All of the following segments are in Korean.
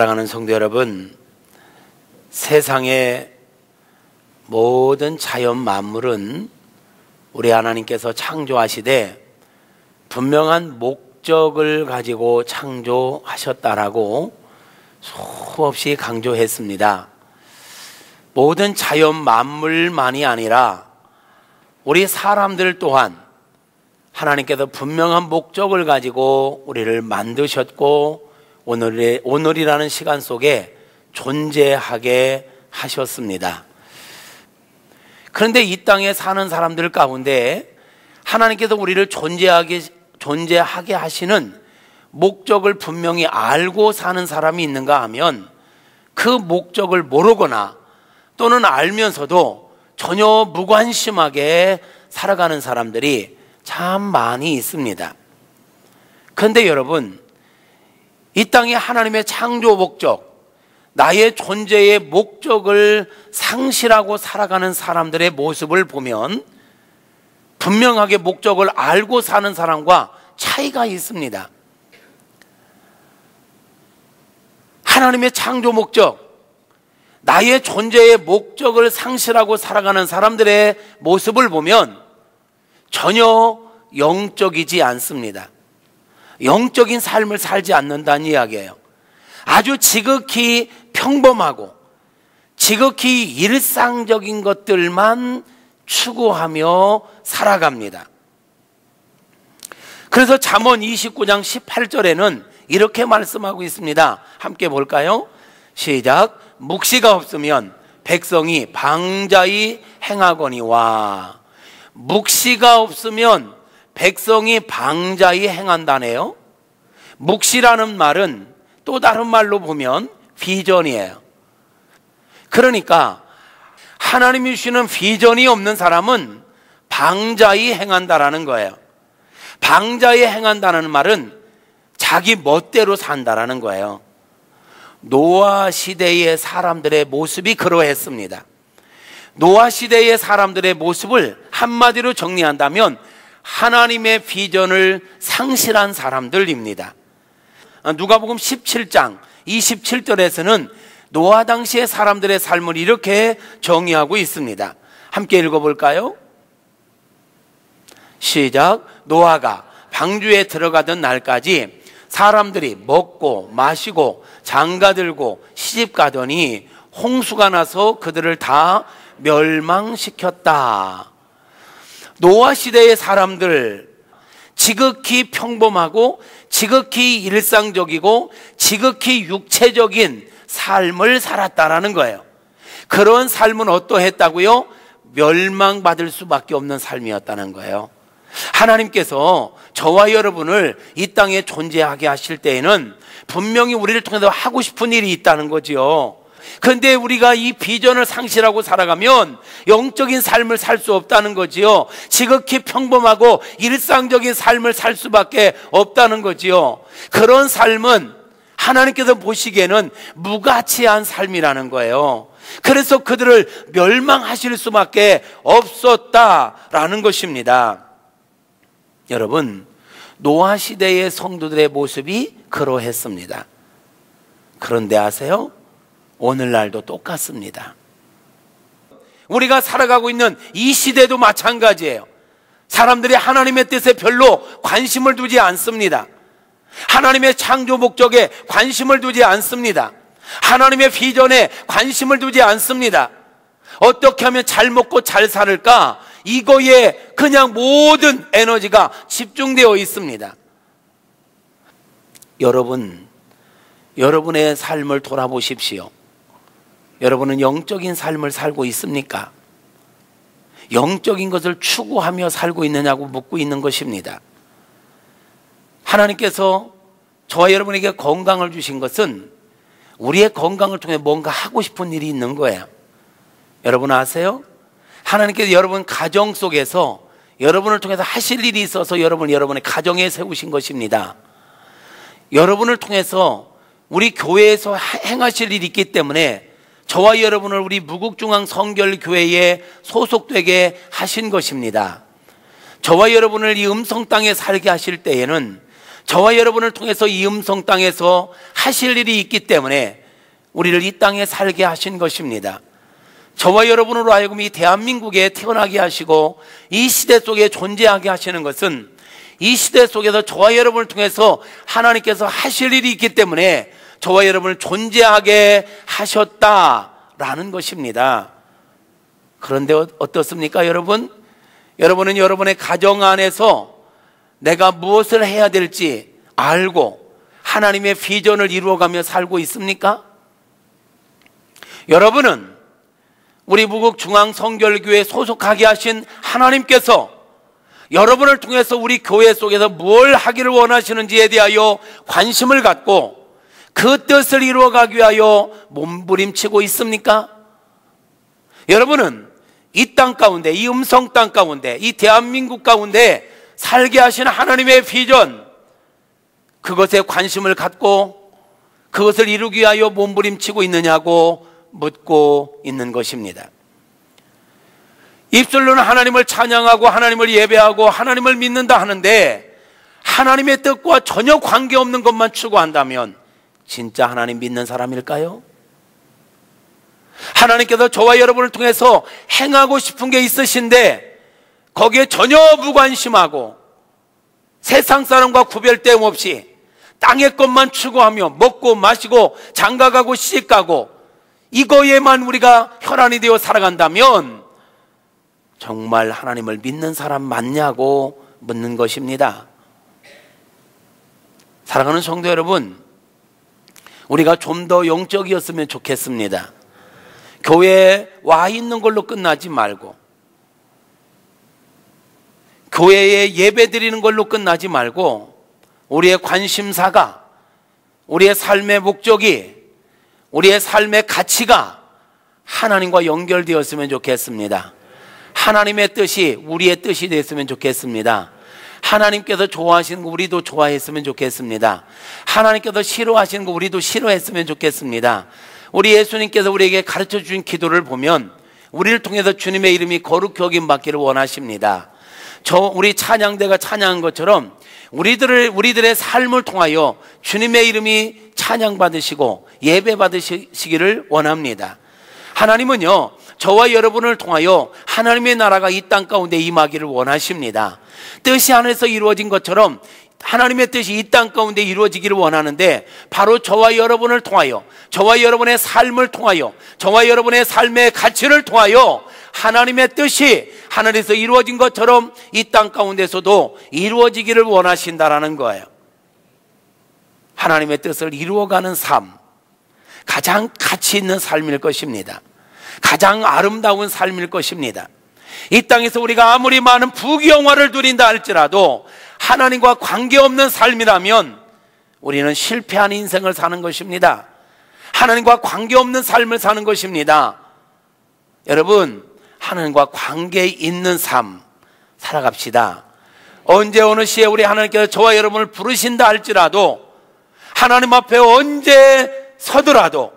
사랑하는 성도 여러분, 세상의 모든 자연 만물은 우리 하나님께서 창조하시되 분명한 목적을 가지고 창조하셨다라고 수없이 강조했습니다. 모든 자연 만물만이 아니라 우리 사람들 또한 하나님께서 분명한 목적을 가지고 우리를 만드셨고 오늘이라는 시간 속에 존재하게 하셨습니다. 그런데 이 땅에 사는 사람들 가운데 하나님께서 우리를 존재하게 하시는 목적을 분명히 알고 사는 사람이 있는가 하면 그 목적을 모르거나 또는 알면서도 전혀 무관심하게 살아가는 사람들이 참 많이 있습니다. 그런데 여러분, 이 땅에 하나님의 창조 목적, 나의 존재의 목적을 상실하고 살아가는 사람들의 모습을 보면 분명하게 목적을 알고 사는 사람과 차이가 있습니다. 하나님의 창조 목적, 나의 존재의 목적을 상실하고 살아가는 사람들의 모습을 보면 전혀 영적이지 않습니다. 영적인 삶을 살지 않는다는 이야기예요. 아주 지극히 평범하고 지극히 일상적인 것들만 추구하며 살아갑니다. 그래서 잠언 29장 18절에는 이렇게 말씀하고 있습니다. 함께 볼까요? 시작. 묵시가 없으면 백성이 방자히 행하거니와. 묵시가 없으면 백성이 방자히 행한다네요. 묵시라는 말은 또 다른 말로 보면 비전이에요. 그러니까 하나님이 주시는 비전이 없는 사람은 방자히 행한다라는 거예요. 방자히 행한다는 말은 자기 멋대로 산다라는 거예요. 노아 시대의 사람들의 모습이 그러했습니다. 노아 시대의 사람들의 모습을 한마디로 정리한다면 하나님의 비전을 상실한 사람들입니다. 누가복음 17장 27절에서는 노아 당시의 사람들의 삶을 이렇게 정의하고 있습니다. 함께 읽어볼까요? 시작. 노아가 방주에 들어가던 날까지 사람들이 먹고 마시고 장가들고 시집가더니 홍수가 나서 그들을 다 멸망시켰다. 노아 시대의 사람들, 지극히 평범하고 지극히 일상적이고 지극히 육체적인 삶을 살았다라는 거예요. 그런 삶은 어떠했다고요? 멸망받을 수밖에 없는 삶이었다는 거예요. 하나님께서 저와 여러분을 이 땅에 존재하게 하실 때에는 분명히 우리를 통해서 하고 싶은 일이 있다는 거지요. 그런데 우리가 이 비전을 상실하고 살아가면 영적인 삶을 살 수 없다는 거지요. 지극히 평범하고 일상적인 삶을 살 수밖에 없다는 거지요. 그런 삶은 하나님께서 보시기에는 무가치한 삶이라는 거예요. 그래서 그들을 멸망하실 수밖에 없었다라는 것입니다. 여러분, 노아 시대의 성도들의 모습이 그러했습니다. 그런데 아세요? 오늘날도 똑같습니다. 우리가 살아가고 있는 이 시대도 마찬가지예요. 사람들이 하나님의 뜻에 별로 관심을 두지 않습니다. 하나님의 창조 목적에 관심을 두지 않습니다. 하나님의 비전에 관심을 두지 않습니다. 어떻게 하면 잘 먹고 잘 살을까? 이거에 그냥 모든 에너지가 집중되어 있습니다. 여러분의 삶을 돌아보십시오. 여러분은 영적인 삶을 살고 있습니까? 영적인 것을 추구하며 살고 있느냐고 묻고 있는 것입니다. 하나님께서 저와 여러분에게 건강을 주신 것은 우리의 건강을 통해 뭔가 하고 싶은 일이 있는 거예요. 여러분 아세요? 하나님께서 여러분 가정 속에서 여러분을 통해서 하실 일이 있어서 여러분의 가정에 세우신 것입니다. 여러분을 통해서 우리 교회에서 행하실 일이 있기 때문에 저와 여러분을 우리 무국중앙 성결교회에 소속되게 하신 것입니다. 저와 여러분을 이 음성 땅에 살게 하실 때에는 저와 여러분을 통해서 이 음성 땅에서 하실 일이 있기 때문에 우리를 이 땅에 살게 하신 것입니다. 저와 여러분으로 하여금 이 대한민국에 태어나게 하시고 이 시대 속에 존재하게 하시는 것은 이 시대 속에서 저와 여러분을 통해서 하나님께서 하실 일이 있기 때문에 저와 여러분을 존재하게 하셨다라는 것입니다. 그런데 어떻습니까, 여러분? 여러분은 여러분의 가정 안에서 내가 무엇을 해야 될지 알고 하나님의 비전을 이루어가며 살고 있습니까? 여러분은 우리 무국중앙성결교회에 소속하게 하신 하나님께서 여러분을 통해서 우리 교회 속에서 뭘 하기를 원하시는지에 대하여 관심을 갖고 그 뜻을 이루어가기 위하여 몸부림치고 있습니까? 여러분은 이 땅 가운데, 이 음성 땅 가운데, 이 대한민국 가운데 살게 하신 하나님의 비전, 그것에 관심을 갖고 그것을 이루기 위하여 몸부림치고 있느냐고 묻고 있는 것입니다. 입술로는 하나님을 찬양하고 하나님을 예배하고 하나님을 믿는다 하는데 하나님의 뜻과 전혀 관계없는 것만 추구한다면 진짜 하나님 믿는 사람일까요? 하나님께서 저와 여러분을 통해서 행하고 싶은 게 있으신데 거기에 전혀 무관심하고 세상 사람과 구별됨 없이 땅의 것만 추구하며 먹고 마시고 장가가고 시집가고 이거에만 우리가 혈안이 되어 살아간다면 정말 하나님을 믿는 사람 맞냐고 묻는 것입니다. 사랑하는 성도 여러분, 우리가 좀 더 영적이었으면 좋겠습니다. 교회에 와 있는 걸로 끝나지 말고 교회에 예배 드리는 걸로 끝나지 말고 우리의 관심사가, 우리의 삶의 목적이, 우리의 삶의 가치가 하나님과 연결되었으면 좋겠습니다. 하나님의 뜻이 우리의 뜻이 됐으면 좋겠습니다. 하나님께서 좋아하시는 거 우리도 좋아했으면 좋겠습니다. 하나님께서 싫어하시는 거 우리도 싫어했으면 좋겠습니다. 우리 예수님께서 우리에게 가르쳐 주신 기도를 보면 우리를 통해서 주님의 이름이 거룩히 여김 받기를 원하십니다. 우리 찬양대가 찬양한 것처럼 우리들의 삶을 통하여 주님의 이름이 찬양받으시고 예배받으시기를 원합니다. 하나님은요, 저와 여러분을 통하여 하나님의 나라가 이 땅 가운데 임하기를 원하십니다. 뜻이 하늘에서 이루어진 것처럼 하나님의 뜻이 이 땅 가운데 이루어지기를 원하는데 바로 저와 여러분을 통하여, 저와 여러분의 삶을 통하여, 저와 여러분의 삶의 가치를 통하여 하나님의 뜻이 하늘에서 이루어진 것처럼 이 땅 가운데서도 이루어지기를 원하신다라는 거예요. 하나님의 뜻을 이루어가는 삶, 가장 가치 있는 삶일 것입니다. 가장 아름다운 삶일 것입니다. 이 땅에서 우리가 아무리 많은 부귀영화를 누린다 할지라도 하나님과 관계없는 삶이라면 우리는 실패한 인생을 사는 것입니다. 하나님과 관계없는 삶을 사는 것입니다. 여러분, 하나님과 관계 있는 삶 살아갑시다. 언제 어느 시에 우리 하나님께서 저와 여러분을 부르신다 할지라도 하나님 앞에 언제 서더라도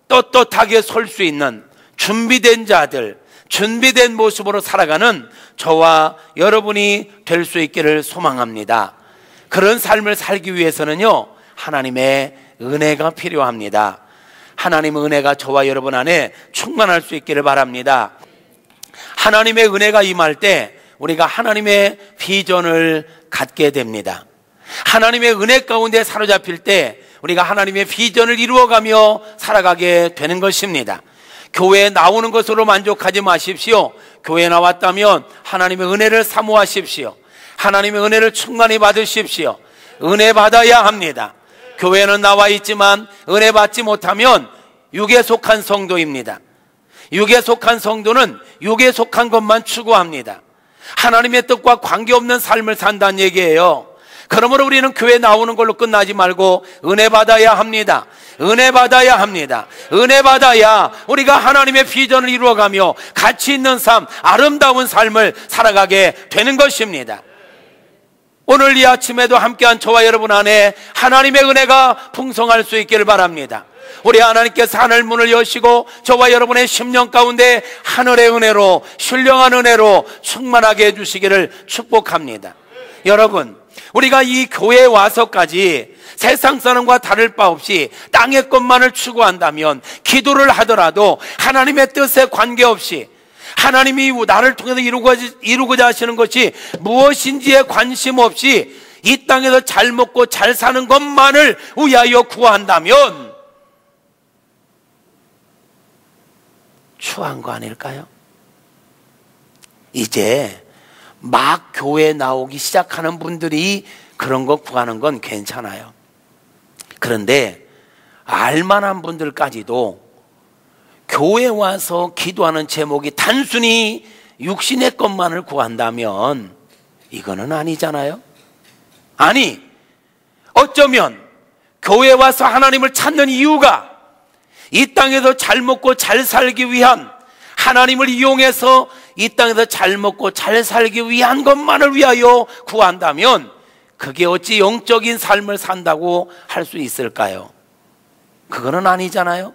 떳떳하게 설 수 있는 준비된 자들, 준비된 모습으로 살아가는 저와 여러분이 될 수 있기를 소망합니다. 그런 삶을 살기 위해서는요, 하나님의 은혜가 필요합니다. 하나님의 은혜가 저와 여러분 안에 충만할 수 있기를 바랍니다. 하나님의 은혜가 임할 때 우리가 하나님의 비전을 갖게 됩니다. 하나님의 은혜 가운데 사로잡힐 때 우리가 하나님의 비전을 이루어가며 살아가게 되는 것입니다. 교회에 나오는 것으로 만족하지 마십시오. 교회에 나왔다면 하나님의 은혜를 사모하십시오. 하나님의 은혜를 충만히 받으십시오. 은혜 받아야 합니다. 교회는 나와 있지만 은혜 받지 못하면 육에 속한 성도입니다. 육에 속한 성도는 육에 속한 것만 추구합니다. 하나님의 뜻과 관계없는 삶을 산다는 얘기예요. 그러므로 우리는 교회 나오는 걸로 끝나지 말고 은혜 받아야 합니다. 은혜 받아야 합니다. 은혜 받아야 우리가 하나님의 비전을 이루어가며 가치 있는 삶, 아름다운 삶을 살아가게 되는 것입니다. 오늘 이 아침에도 함께한 저와 여러분 안에 하나님의 은혜가 풍성할 수 있기를 바랍니다. 우리 하나님께서 하늘 문을 여시고 저와 여러분의 심령 가운데 하늘의 은혜로, 신령한 은혜로 충만하게 해주시기를 축복합니다. 여러분, 우리가 이 교회에 와서까지 세상 사람과 다를 바 없이 땅의 것만을 추구한다면, 기도를 하더라도 하나님의 뜻에 관계없이 하나님이 나를 통해서 이루고자 하시는 것이 무엇인지에 관심 없이 이 땅에서 잘 먹고 잘 사는 것만을 위하여 구한다면 추한 거 아닐까요? 이제 막 교회에 나오기 시작하는 분들이 그런 거 구하는 건 괜찮아요. 그런데 알만한 분들까지도 교회 와서 기도하는 제목이 단순히 육신의 것만을 구한다면 이거는 아니잖아요. 아니, 어쩌면 교회 와서 하나님을 찾는 이유가 이 땅에서 잘 먹고 잘 살기 위한, 하나님을 이용해서 이 땅에서 잘 먹고 잘 살기 위한 것만을 위하여 구한다면 그게 어찌 영적인 삶을 산다고 할 수 있을까요? 그거는 아니잖아요.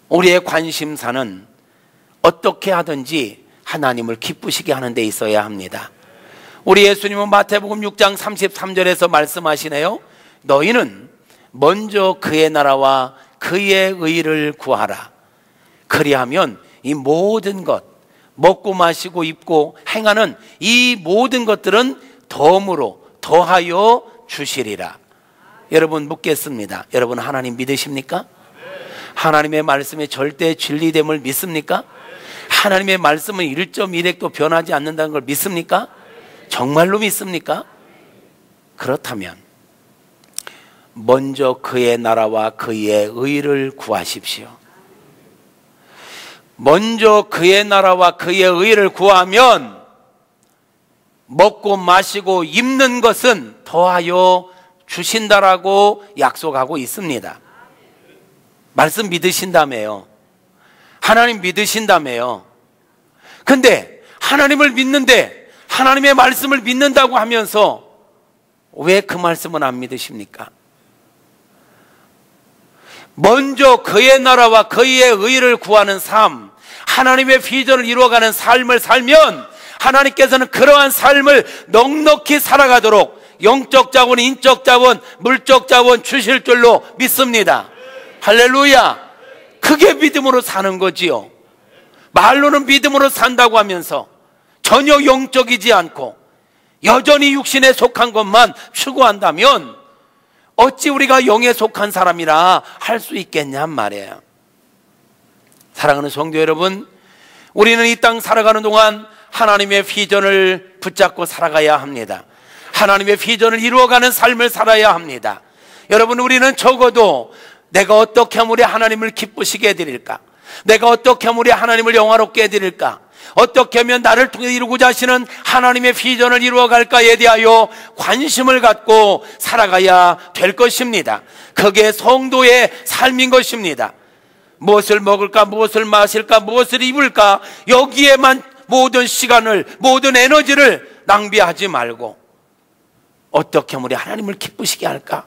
우리의 관심사는 어떻게 하든지 하나님을 기쁘시게 하는 데 있어야 합니다. 우리 예수님은 마태복음 6장 33절에서 말씀하시네요. 너희는 먼저 그의 나라와 그의 의를 구하라. 그리하면 이 모든 것, 먹고 마시고 입고 행하는 이 모든 것들은 덤으로 더하여 주시리라. 여러분, 묻겠습니다. 여러분, 하나님 믿으십니까? 하나님의 말씀이 절대 진리됨을 믿습니까? 하나님의 말씀은 1.1핵도 변하지 않는다는 걸 믿습니까? 정말로 믿습니까? 그렇다면 먼저 그의 나라와 그의 의를 구하십시오. 먼저 그의 나라와 그의 의를 구하면 먹고 마시고 입는 것은 더하여 주신다라고 약속하고 있습니다. 말씀 믿으신다며요. 하나님 믿으신다며요. 근데 하나님을 믿는데, 하나님의 말씀을 믿는다고 하면서 왜 그 말씀은 안 믿으십니까? 먼저 그의 나라와 그의 의를 구하는 삶, 하나님의 비전을 이루어가는 삶을 살면 하나님께서는 그러한 삶을 넉넉히 살아가도록 영적 자원, 인적 자원, 물적 자원 주실 줄로 믿습니다. 할렐루야. 그게 믿음으로 사는 거지요. 말로는 믿음으로 산다고 하면서 전혀 영적이지 않고 여전히 육신에 속한 것만 추구한다면 어찌 우리가 영에 속한 사람이라 할 수 있겠냔 말이에요. 사랑하는 성도 여러분, 우리는 이 땅 살아가는 동안 하나님의 비전을 붙잡고 살아가야 합니다. 하나님의 비전을 이루어가는 삶을 살아야 합니다. 여러분, 우리는 적어도 내가 어떻게 하면 우리 하나님을 기쁘시게 해드릴까? 내가 어떻게 하면 우리 하나님을 영화롭게 해드릴까? 어떻게 하면 나를 통해 이루고자 하시는 하나님의 비전을 이루어갈까에 대하여 관심을 갖고 살아가야 될 것입니다. 그게 성도의 삶인 것입니다. 무엇을 먹을까, 무엇을 마실까, 무엇을 입을까, 여기에만 모든 시간을, 모든 에너지를 낭비하지 말고 어떻게 하면 우리 하나님을 기쁘시게 할까?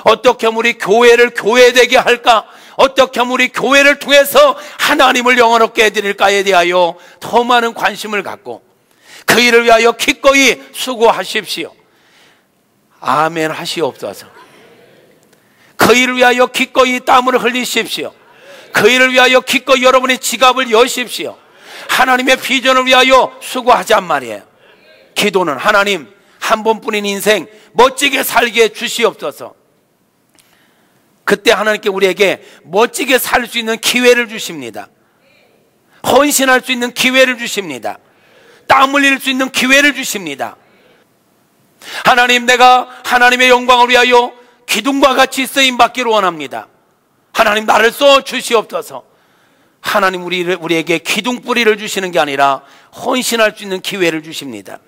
어떻게 하면 우리 교회를 교회되게 할까? 어떻게 하면 우리 교회를 통해서 하나님을 영원롭게 해드릴까에 대하여 더 많은 관심을 갖고 그 일을 위하여 기꺼이 수고하십시오. 아멘 하시옵소서. 그 일을 위하여 기꺼이 땀을 흘리십시오. 그 일을 위하여 기꺼이 여러분의 지갑을 여십시오. 하나님의 비전을 위하여 수고하잔 말이에요. 기도는 하나님, 한 번뿐인 인생 멋지게 살게 주시옵소서. 그때 하나님께 우리에게 멋지게 살 수 있는 기회를 주십니다. 헌신할 수 있는 기회를 주십니다. 땀 흘릴 수 있는 기회를 주십니다. 하나님, 내가 하나님의 영광을 위하여 기둥과 같이 쓰임받기를 원합니다. 하나님, 나를 써 주시옵소서. 하나님, 우리에게 기둥뿌리를 주시는 게 아니라 헌신할 수 있는 기회를 주십니다.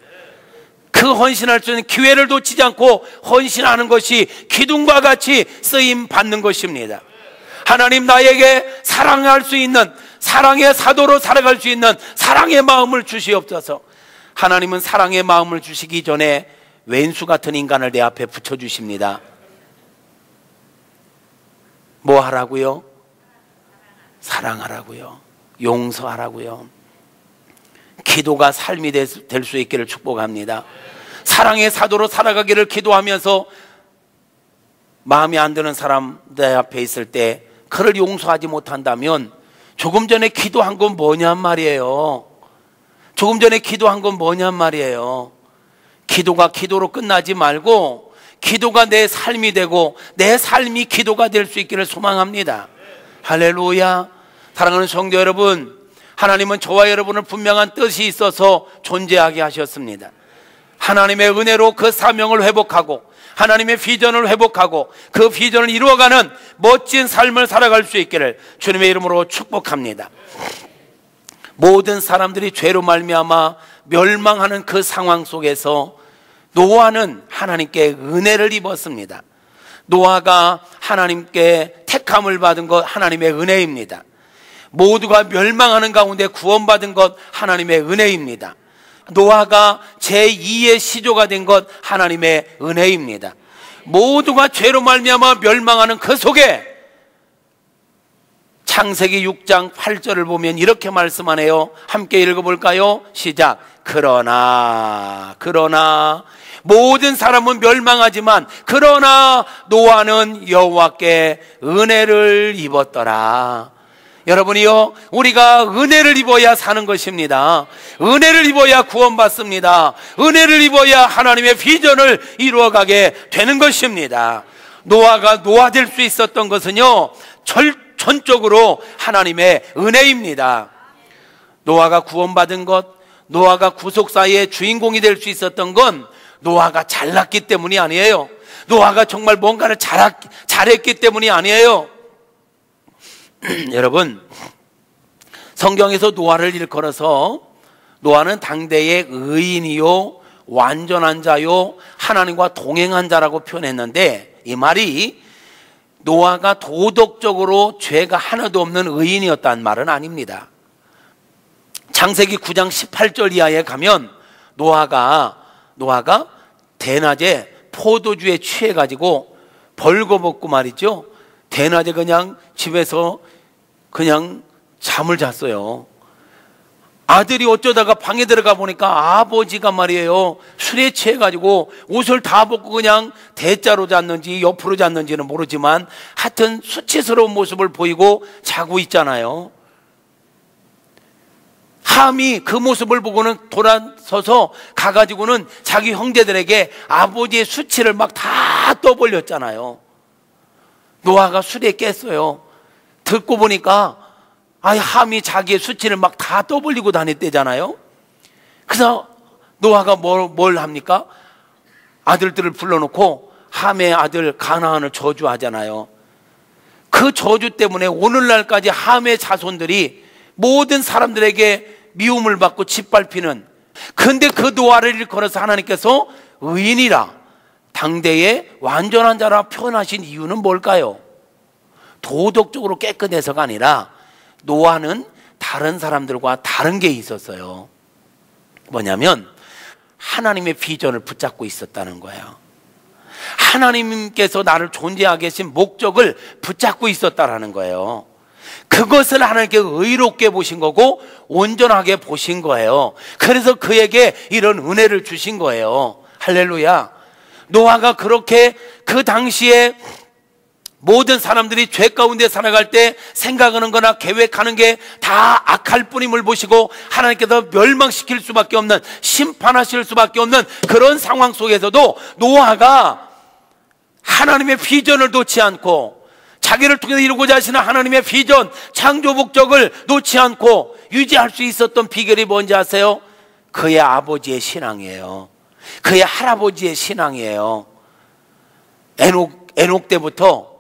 그 헌신할 수 있는 기회를 놓치지 않고 헌신하는 것이 기둥과 같이 쓰임 받는 것입니다. 하나님, 나에게 사랑할 수 있는, 사랑의 사도로 살아갈 수 있는 사랑의 마음을 주시옵소서. 하나님은 사랑의 마음을 주시기 전에 왼수 같은 인간을 내 앞에 붙여주십니다. 뭐 하라고요? 사랑하라고요. 용서하라고요. 기도가 삶이 될 수 있기를 축복합니다. 사랑의 사도로 살아가기를 기도하면서 마음에 안 드는 사람 내 앞에 있을 때 그를 용서하지 못한다면 조금 전에 기도한 건 뭐냔 말이에요. 조금 전에 기도한 건 뭐냔 말이에요. 기도가 기도로 끝나지 말고 기도가 내 삶이 되고 내 삶이 기도가 될 수 있기를 소망합니다. 할렐루야. 사랑하는 성도 여러분, 하나님은 저와 여러분을 분명한 뜻이 있어서 존재하게 하셨습니다. 하나님의 은혜로 그 사명을 회복하고 하나님의 비전을 회복하고 그 비전을 이루어가는 멋진 삶을 살아갈 수 있기를 주님의 이름으로 축복합니다. 모든 사람들이 죄로 말미암아 멸망하는 그 상황 속에서 노아는 하나님께 은혜를 입었습니다. 노아가 하나님께 택함을 받은 것 하나님의 은혜입니다. 모두가 멸망하는 가운데 구원받은 것 하나님의 은혜입니다. 노아가 제2의 시조가 된 것 하나님의 은혜입니다. 모두가 죄로 말미암아 멸망하는 그 속에 창세기 6장 8절을 보면 이렇게 말씀하네요. 함께 읽어볼까요? 시작. 그러나 모든 사람은 멸망하지만 그러나 노아는 여호와께 은혜를 입었더라. 여러분이요, 우리가 은혜를 입어야 사는 것입니다. 은혜를 입어야 구원받습니다. 은혜를 입어야 하나님의 비전을 이루어가게 되는 것입니다. 노아가 노아 될 수 있었던 것은요, 전적으로 하나님의 은혜입니다. 노아가 구원받은 것, 노아가 구속사의 주인공이 될 수 있었던 건 노아가 잘났기 때문이 아니에요. 노아가 정말 뭔가를 잘했기 때문이 아니에요. 여러분, 성경에서 노아를 일컬어서 노아는 당대의 의인이요 완전한 자요 하나님과 동행한 자라고 표현했는데, 이 말이 노아가 도덕적으로 죄가 하나도 없는 의인이었다는 말은 아닙니다. 창세기 9장 18절 이하에 가면 노아가 대낮에 포도주에 취해가지고 벌거벗고 말이죠, 대낮에 그냥 집에서 그냥 잠을 잤어요. 아들이 어쩌다가 방에 들어가 보니까 아버지가 말이에요, 술에 취해가지고 옷을 다 벗고 그냥 대자로 잤는지 옆으로 잤는지는 모르지만 하여튼 수치스러운 모습을 보이고 자고 있잖아요. 함이 그 모습을 보고는 돌아서서 가가지고는 자기 형제들에게 아버지의 수치를 막 다 떠벌렸잖아요. 노아가 술에 깼어요. 듣고 보니까 함이 자기의 수치를 막 다 떠벌리고 다녔대잖아요. 그래서 노아가 뭘 합니까? 아들들을 불러놓고 함의 아들 가나안을 저주하잖아요. 그 저주 때문에 오늘날까지 함의 자손들이 모든 사람들에게 미움을 받고 짓밟히는, 근데 그 노아를 일컬어서 하나님께서 의인이라 당대의 완전한 자라 표현하신 이유는 뭘까요? 도덕적으로 깨끗해서가 아니라 노아는 다른 사람들과 다른 게 있었어요. 뭐냐면 하나님의 비전을 붙잡고 있었다는 거예요. 하나님께서 나를 존재하게 하신 목적을 붙잡고 있었다라는 거예요. 그것을 하나님께 의롭게 보신 거고 온전하게 보신 거예요. 그래서 그에게 이런 은혜를 주신 거예요. 할렐루야. 노아가 그렇게 그 당시에 모든 사람들이 죄 가운데 살아갈 때 생각하는 거나 계획하는 게 다 악할 뿐임을 보시고 하나님께서 멸망시킬 수밖에 없는, 심판하실 수밖에 없는 그런 상황 속에서도 노아가 하나님의 비전을 놓지 않고 자기를 통해서 이루고자 하시는 하나님의 비전, 창조 목적을 놓지 않고 유지할 수 있었던 비결이 뭔지 아세요? 그의 아버지의 신앙이에요. 그의 할아버지의 신앙이에요. 에녹 때부터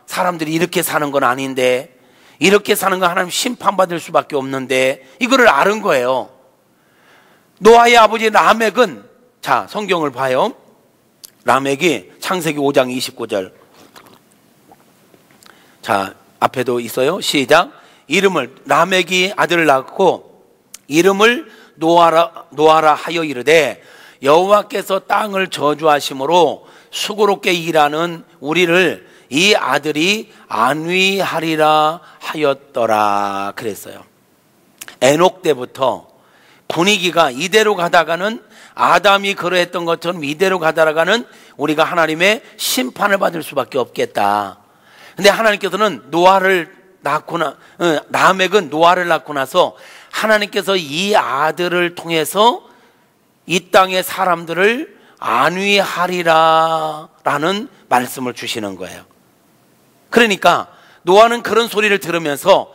사람들이 이렇게 사는 건 아닌데, 이렇게 사는 건 하나님 심판받을 수밖에 없는데, 이거를 아는 거예요. 노아의 아버지 라멕은, 자, 성경을 봐요. 라멕이 창세기 5장 29절. 자, 앞에도 있어요. 시작. 라멕이 아들을 낳고 이름을 노아라 하여 이르되 여호와께서 땅을 저주하심으로 수고롭게 일하는 우리를 이 아들이 안위하리라 하였더라 그랬어요. 에녹 때부터 분위기가 이대로 가다가는 아담이 그러했던 것처럼 이대로 가다가는 우리가 하나님의 심판을 받을 수밖에 없겠다. 근데 하나님께서는 라멕은 노아를 낳고 나서 하나님께서 이 아들을 통해서 이 땅의 사람들을 안위하리라 라는 말씀을 주시는 거예요. 그러니까 노아는 그런 소리를 들으면서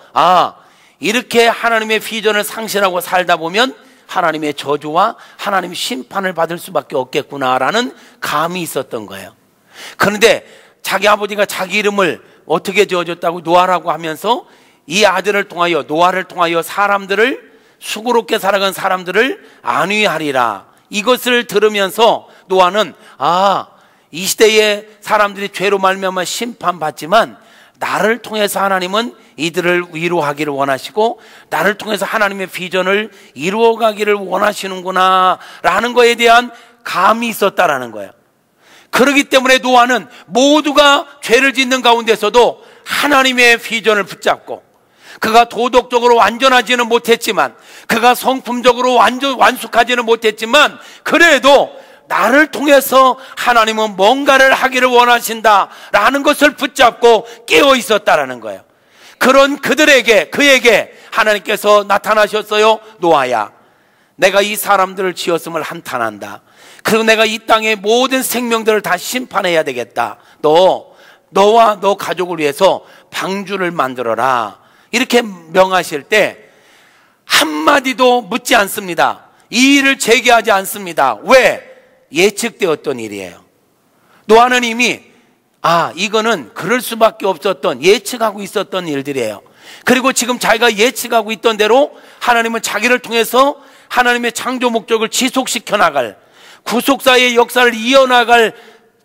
이렇게 하나님의 비전을 상실하고 살다 보면 하나님의 저주와 하나님의 심판을 받을 수밖에 없겠구나라는 감이 있었던 거예요. 그런데 자기 아버지가 자기 이름을 어떻게 지어줬다고 노아라고 하면서 이 아들을 통하여 노아를 통하여 사람들을 수고롭게 살아간 사람들을 안위하리라, 이것을 들으면서 노아는 이 시대의 사람들이 죄로 말미암아 심판받지만 나를 통해서 하나님은 이들을 위로하기를 원하시고 나를 통해서 하나님의 비전을 이루어가기를 원하시는구나 라는 거에 대한 감이 있었다라는 거예요. 그렇기 때문에 노아는 모두가 죄를 짓는 가운데서도 하나님의 비전을 붙잡고, 그가 도덕적으로 완전하지는 못했지만, 그가 성품적으로 완숙하지는 못했지만, 그래도 나를 통해서 하나님은 뭔가를 하기를 원하신다라는 것을 붙잡고 깨어 있었다라는 거예요. 그런 그에게 하나님께서 나타나셨어요. 노아야, 내가 이 사람들을 지었음을 한탄한다. 그리고 내가 이 땅의 모든 생명들을 다 심판해야 되겠다. 너와 너 가족을 위해서 방주를 만들어라. 이렇게 명하실 때 한마디도 묻지 않습니다. 이 일을 제기하지 않습니다. 왜? 예측되었던 일이에요. 노아는 이미 이거는 그럴 수밖에 없었던, 예측하고 있었던 일들이에요. 그리고 지금 자기가 예측하고 있던 대로 하나님은 자기를 통해서 하나님의 창조 목적을 지속시켜 나갈, 구속사의 역사를 이어나갈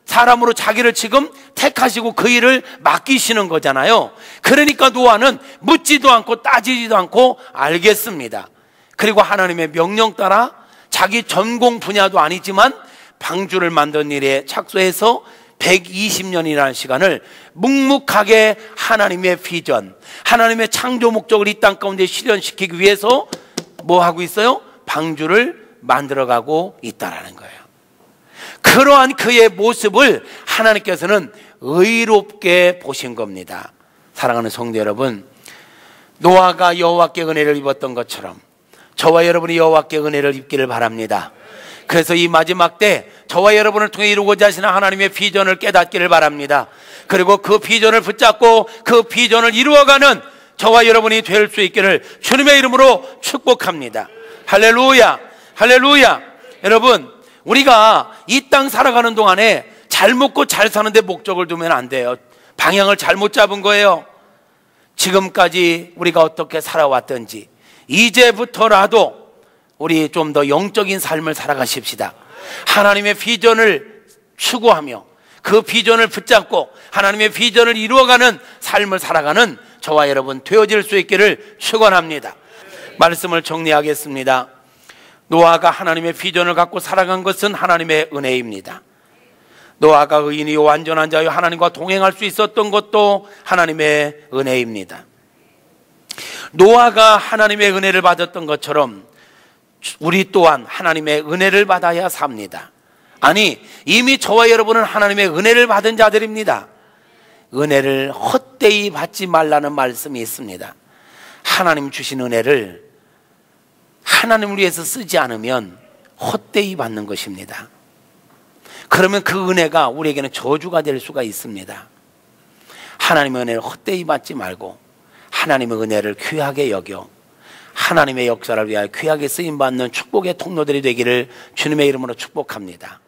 사람으로 자기를 지금 택하시고 그 일을 맡기시는 거잖아요. 그러니까 노아는 묻지도 않고 따지지도 않고 알겠습니다. 그리고 하나님의 명령 따라 자기 전공 분야도 아니지만 방주를 만든 일에 착수해서 120년이라는 시간을 묵묵하게 하나님의 비전, 하나님의 창조 목적을 이 땅 가운데 실현시키기 위해서 뭐 하고 있어요? 방주를 만들어가고 있다라는 거예요. 그러한 그의 모습을 하나님께서는 의롭게 보신 겁니다. 사랑하는 성도 여러분, 노아가 여호와께 은혜를 입었던 것처럼 저와 여러분이 여호와께 은혜를 입기를 바랍니다. 그래서 이 마지막 때 저와 여러분을 통해 이루고자 하시는 하나님의 비전을 깨닫기를 바랍니다. 그리고 그 비전을 붙잡고 그 비전을 이루어가는 저와 여러분이 될 수 있기를 주님의 이름으로 축복합니다. 할렐루야, 할렐루야. 여러분, 우리가 이 땅 살아가는 동안에 잘 먹고 잘 사는데 목적을 두면 안 돼요. 방향을 잘못 잡은 거예요. 지금까지 우리가 어떻게 살아왔던지 이제부터라도 우리 좀 더 영적인 삶을 살아가십시다. 하나님의 비전을 추구하며 그 비전을 붙잡고 하나님의 비전을 이루어가는 삶을 살아가는 저와 여러분 되어질 수 있기를 축원합니다. 말씀을 정리하겠습니다. 노아가 하나님의 비전을 갖고 살아간 것은 하나님의 은혜입니다. 노아가 의인이요 완전한 자요 하나님과 동행할 수 있었던 것도 하나님의 은혜입니다. 노아가 하나님의 은혜를 받았던 것처럼 우리 또한 하나님의 은혜를 받아야 삽니다. 아니, 이미 저와 여러분은 하나님의 은혜를 받은 자들입니다. 은혜를 헛되이 받지 말라는 말씀이 있습니다. 하나님 주신 은혜를 하나님을 위해서 쓰지 않으면 헛되이 받는 것입니다. 그러면 그 은혜가 우리에게는 저주가 될 수가 있습니다. 하나님의 은혜를 헛되이 받지 말고 하나님의 은혜를 귀하게 여겨 하나님의 역사를 위하여 귀하게 쓰임받는 축복의 통로들이 되기를 주님의 이름으로 축복합니다.